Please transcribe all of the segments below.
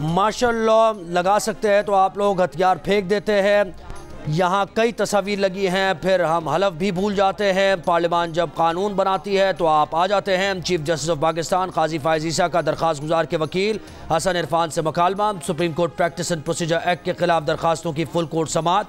Martial law लगा सकते हैं तो आप लोग हथियार फेंक देते हैं। यहाँ कई तस्वीर लगी हैं, फिर हम हलफ भी भूल जाते हैं। पार्लियामान जब कानून बनाती है तो आप आ जाते हैं। Chief justice of Pakistan Qazi Faez Isa का दरख्वास्त गुजार के वकील हसन इरफान से मुकालमा। Supreme court practice and procedure act के खिलाफ दरखास्तों की फुल कोर्ट समाअत।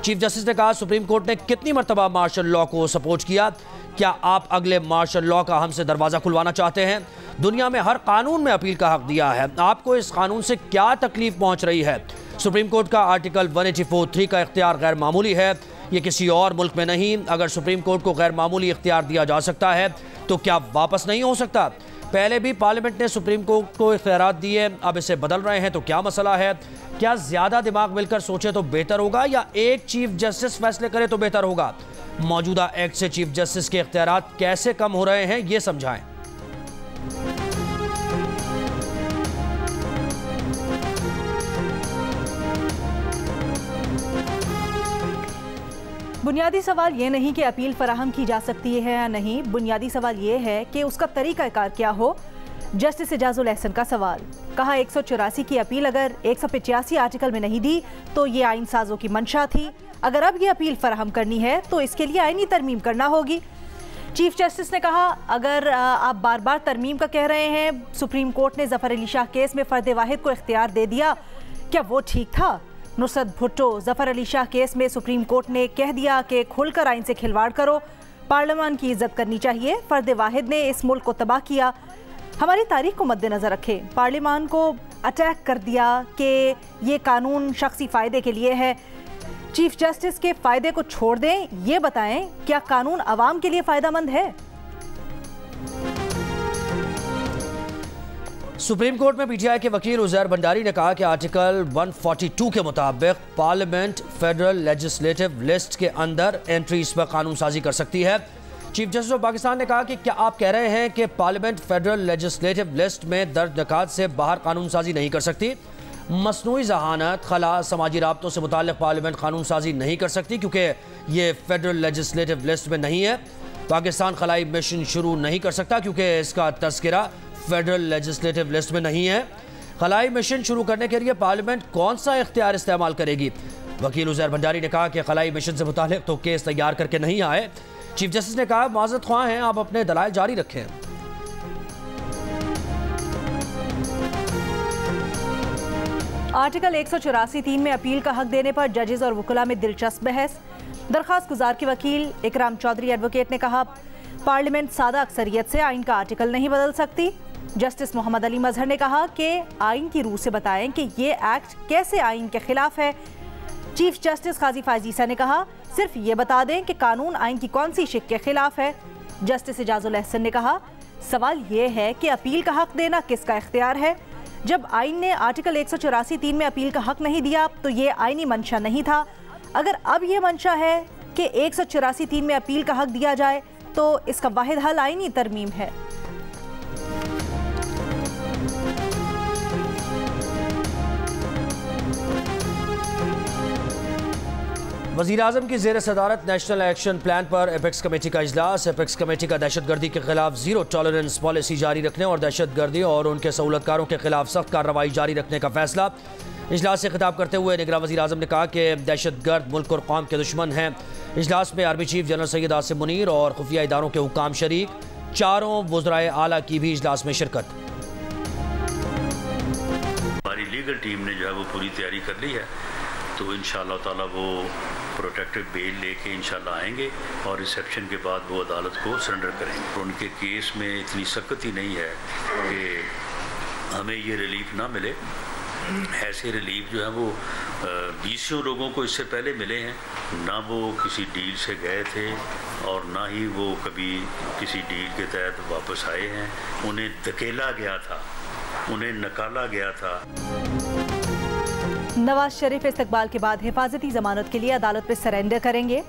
चीफ जस्टिस ने कहा, सुप्रीम कोर्ट ने कितनी मरतबा मार्शल लॉ को सपोर्ट किया, क्या आप अगले मार्शल लॉ का हमसे दरवाज़ा खुलवाना चाहते हैं? दुनिया में हर कानून में अपील का हक दिया है, आपको इस कानून से क्या तकलीफ पहुंच रही है? सुप्रीम कोर्ट का आर्टिकल 184(3) का इख्तियार गैर मामूली है, ये किसी और मुल्क में नहीं। अगर सुप्रीम कोर्ट को गैर मामूली इख्तियार दिया जा सकता है तो क्या वापस नहीं हो सकता? पहले भी पार्लियामेंट ने सुप्रीम कोर्ट को इख्तियारात दिए, अब इसे बदल रहे हैं तो क्या मसला है? क्या ज़्यादा दिमाग मिलकर सोचे तो बेहतर होगा या एक चीफ जस्टिस फैसले करे तो बेहतर होगा? मौजूदा एक्ट से चीफ जस्टिस के इख्तियारात कैसे कम हो रहे हैं, ये समझाएं। बुनियादी सवाल ये नहीं कि अपील फराहम की जा सकती है या नहीं, बुनियादी सवाल ये है कि उसका तरीक़ाकार क्या हो। जस्टिस एजाजुल एहसन का सवाल, कहा 184 की अपील अगर 185 आर्टिकल में नहीं दी तो ये आइन साजों की मंशा थी। अगर अब ये अपील फराहम करनी है तो इसके लिए आइनी तरमीम करना होगी। चीफ जस्टिस ने कहा, अगर आप बार बार तरमीम का कह रहे हैं, सुप्रीम कोर्ट ने जफ़र अली शाह केस में फ़र्द वाहिद को इख्तियार दे दिया, क्या वो ठीक था? नुसरत भुट्टो, जफ़र अली शाह केस में सुप्रीम कोर्ट ने कह दिया कि खुलकर आइन से खिलवाड़ करो, पार्लियामान की इज्जत करनी चाहिए, फ़र्द वाहिद ने इस मुल्क को तबाह किया। हमारी तारीख को मद्देनज़र रखें, पार्लियामान को अटैक कर दिया कि ये कानून शख्सी फ़ायदे के लिए है। चीफ जस्टिस के फ़ायदे को छोड़ दें, ये बताएं क्या कानून आवाम के लिए फ़ायदेमंद है? सुप्रीम कोर्ट में पीटीआई के वकील उज़ैर भंडारी ने कहा कि आर्टिकल 142 के मुताबिक पार्लियामेंट फेडरल लेजिस्लेटिव लिस्ट के अंदर एंट्री इस पर कानून साजी कर सकती है। चीफ जस्टिस ऑफ पाकिस्तान ने कहा कि क्या आप कह रहे हैं कि पार्लियामेंट फेडरल लेजिस्लेटिव लिस्ट में दर्ज निकात से बाहर कानून साजी नहीं कर सकती? मसनूई ज़हानत, खला, समाजी राब्तों से मुताल्लिक़ पार्लियामेंट कानून साजी नहीं कर सकती क्योंकि ये फेडरल लेजिस्लेटिव लिस्ट में नहीं है। पाकिस्तान खलाई मिशन शुरू नहीं कर सकता क्योंकि इसका तज़किरा फेडरल लेजिस्लेटिव लिस्ट में नहीं है। खलाई मिशन शुरू करने के लिए पार्लियामेंट कौन सा इख्तियार इस्तेमाल करेगी? वकील उज़ैर भंडारी ने कहा कि खलाई मिशन से मुताल्लिक़ तो केस तैयार करके नहीं आए। चीफ जस्टिस ने कहा, माज़रत ख्वाह हैं, आप अपने दलाइल जारी रखें। आर्टिकल 184(3) में अपील का हक देने पर जजेस और वकला में दिलचस्प बहस। दरख्वास्त गुजार के वकील इकराम चौधरी एडवोकेट ने कहा, पार्लियामेंट सादा अक्सरियत से आइन का आर्टिकल नहीं बदल सकती। जस्टिस मोहम्मद अली मजहर ने कहा कि आइन की रूह से बताएं कि ये एक्ट कैसे आइन के खिलाफ है। चीफ जस्टिस काजी फायज़ ईसा ने कहा, सिर्फ ये बता दें कि कानून आइन की कौन सी शिक के खिलाफ है। जस्टिस एजाजुल एहसन ने कहा, सवाल ये है कि अपील का हक देना किसका इख्तियार है? जब आइन ने आर्टिकल 184(3) में अपील का हक नहीं दिया तो ये आइनी मंशा नहीं था। अगर अब ये मंशा है कि 184(3) में अपील का हक दिया जाए तो इसका वाहिद हल आइनी तरमीम है। वज़ीर आज़म की ज़ेर सदारत नेशनल एक्शन प्लान पर एपेक्स कमेटी का इजलास। एपेक्स कमेटी का दहशतगर्दी के खिलाफ ज़ीरो टॉलरेंस पॉलिसी जारी रखने और दहशतगर्दी और उनके सहूलतकारों के खिलाफ सख्त कार्रवाई जारी रखने का फैसला। इजलास से खिताब करते हुए निगरान वज़ीर आज़म ने कहा कि दहशतगर्द मुल्क और कौम के दुश्मन हैं। इजलास में army chief general Syed Asim Munir और खुफिया इदारों के हुक्काम शरीक, चारों वज़राए आला की भी इजलास में शिरकत। हमारी लीगल टीम ने जो है वो पूरी तैयारी कर ली है, तो इंशाअल्लाह ताला वो प्रोटेक्टिव बेल लेके इंशाअल्लाह आएंगे और रिसेप्शन के बाद वो अदालत को सरेंडर करेंगे। उनके केस में इतनी सख्त ही नहीं है कि हमें ये रिलीफ ना मिले। ऐसे रिलीफ जो है वो 20 लोगों को इससे पहले मिले हैं, ना वो किसी डील से गए थे और ना ही वो कभी किसी डील के तहत वापस आए हैं। उन्हें धकेला गया था, उन्हें नकाला गया था। नवाज शरीफ इस्तकबाल के बाद हिफाजती जमानत के लिए अदालत में सरेंडर करेंगे।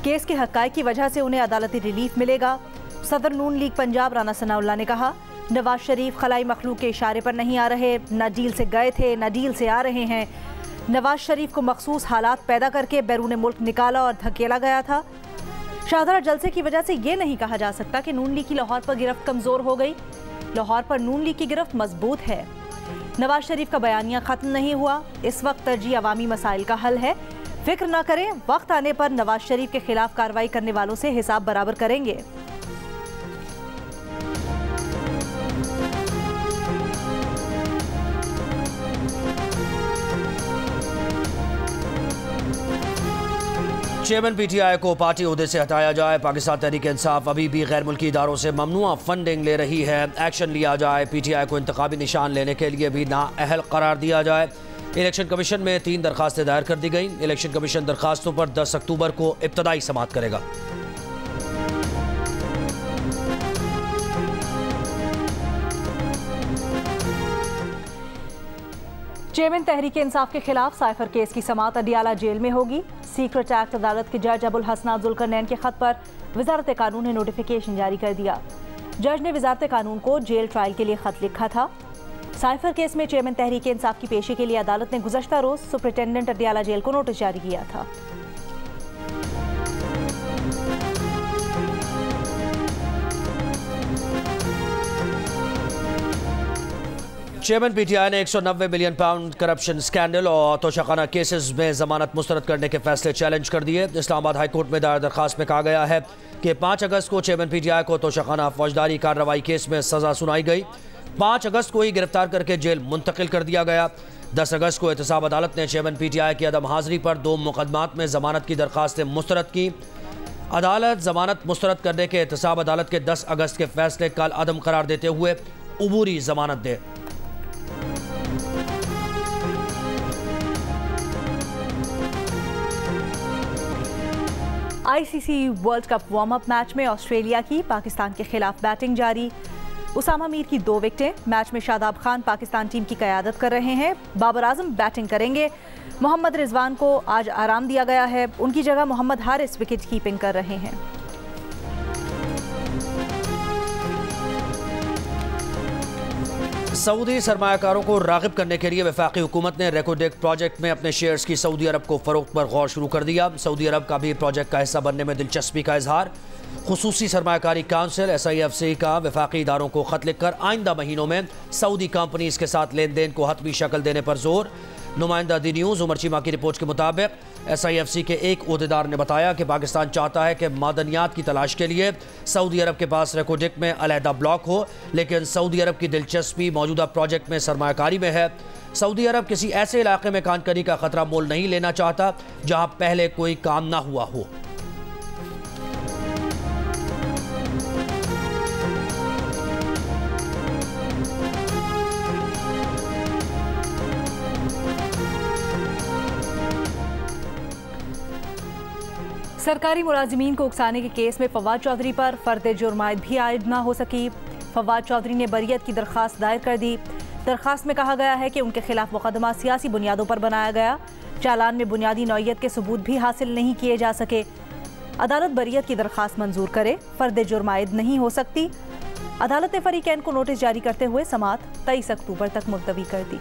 केस के हक़ाइक़ की वजह से उन्हें अदालती रिलीफ मिलेगा। सदर नून लीग पंजाब राना सनाउल्लाह ने कहा, नवाज शरीफ खलाई मखलूक के इशारे पर नहीं आ रहे, न डील से गए थे न डील से आ रहे हैं। नवाज शरीफ को मखसूस हालात पैदा करके बैरून मुल्क निकाला और धकेला गया था। शाहदरा जलसे की वजह से ये नहीं कहा जा सकता कि नून लीग की लाहौर पर गिरफ्त कमज़ोर हो गई। लाहौर पर नून लीग की गिरफ्त मजबूत है। नवाज शरीफ का बयानिया खत्म नहीं हुआ, इस वक्त तरजीह अवामी मसाइल का हल है। फिक्र न करें, वक्त आने पर नवाज शरीफ के खिलाफ कार्रवाई करने वालों से हिसाब बराबर करेंगे। चेयरमैन पीटीआई को पार्टी ओहदे से हटाया जाए। पाकिस्तान तहरीक इंसाफ अभी भी गैर मुल्की इदारों से ममनुआ फंडिंग ले रही है, एक्शन लिया जाए। पीटीआई को इंतखाबी निशान लेने के लिए भी नाअहल करार दिया जाए। इलेक्शन कमीशन में 3 दरखास्तें दायर कर दी गई। इलेक्शन कमीशन दरखास्तों पर 10 अक्टूबर को इब्तदाई समाअत करेगा। चेयरमैन तहरीक इंसाफ के खिलाफ साइफर केस की समाअत अडियाला जेल में होगी। सीक्रेट एक्ट अदालत के जज अबुल हसनात जुल्करनैन के खत पर वजारत कानून ने नोटिफिकेशन जारी कर दिया। जज ने वजारत कानून को जेल ट्रायल के लिए खत लिखा था। साइफर केस में चेयरमैन तहरीक इंसाफ की पेशी के लिए अदालत ने गुज़श्ता रोज सुपरिटेंडेंट अडियाला जेल को नोटिस जारी किया था। चेयरमैन पीटीआई ने 190 मिलियन पाउंड करप्शन स्कैंडल और तोशाखाना केसेस में जमानत मुस्तरद करने के फैसले चैलेंज कर दिए। इस्लामाबाद हाई कोर्ट में दायर दरखास्त में कहा गया है कि 5 अगस्त को चेयरमैन पीटीआई को तोशाखाना फौजदारी कार्रवाई केस में सजा सुनाई गई। 5 अगस्त को ही गिरफ्तार करके जेल मुंतकिल कर दिया गया। 10 अगस्त को एहतसाब अदालत ने चेयरमैन पीटीआई की अदम हाजिरी पर 2 मुकदमात में जमानत की दरखास्तें मुस्तरद की। अदालत जमानत मुस्तरद करने के एहतसाब अदालत के 10 अगस्त के फैसले कल अदम करार देते हुए उबूरी जमानत दे। ICC world cup warm up match में ऑस्ट्रेलिया की पाकिस्तान के खिलाफ बैटिंग जारी। उसामा मीर की 2 विकेटें। मैच में शादाब खान पाकिस्तान टीम की क़यादत कर रहे हैं। बाबर आजम बैटिंग करेंगे। मोहम्मद रिजवान को आज आराम दिया गया है, उनकी जगह मोहम्मद हारिस विकेट कीपिंग कर रहे हैं। सऊदी सरमायाकारों को राग़िब करने के लिए वफाकी हुकूमत ने रेकोडेक प्रोजेक्ट में अपने शेयर्स की सऊदी अरब को फ़रोख्त पर गौर शुरू कर दिया। सऊदी अरब का भी प्रोजेक्ट का हिस्सा बनने में दिलचस्पी का इजहार। खुसूसी सरमायाकारी काउंसिल SIFC का वफाकी इदारों को खत लिखकर आइंदा महीनों में सऊदी कंपनीज के साथ लेन देन को हतमी शक्ल देने पर जोर। नुमाइंदा दी न्यूज़ उमर चीमा की रिपोर्ट के मुताबिक SIFC के एक ओहदेदार ने बताया कि पाकिस्तान चाहता है कि मादनियात की तलाश के लिए सऊदी अरब के पास रेकोडेक में अलहदा ब्लॉक हो, लेकिन सऊदी अरब की दिलचस्पी मौजूदा प्रोजेक्ट में सरमायाकारी में है। सऊदी अरब किसी ऐसे इलाके में कानकनी का खतरा मोल नहीं लेना चाहता जहां पहले कोई काम ना हुआ हो। सरकारी मुलाजिमीन को उकसाने के केस में फवाद चौधरी पर फर्द जुर्मायत भी आयद न हो सकी। फवाद चौधरी ने बरियत की दरख्वास्त दायर कर दी। दरख्वास्त में कहा गया है कि उनके खिलाफ मुकदमा सियासी बुनियादों पर बनाया गया। चालान में बुनियादी नौइयत के सबूत भी हासिल नहीं किए जा सके। अदालत बरियत की दरख्वास्त मंजूर करे, फर्द जुर्मायत नहीं हो सकती। अदालत ने फरीकैन को नोटिस जारी करते हुए समाअत 23 अक्टूबर तक मुलतवी कर दी।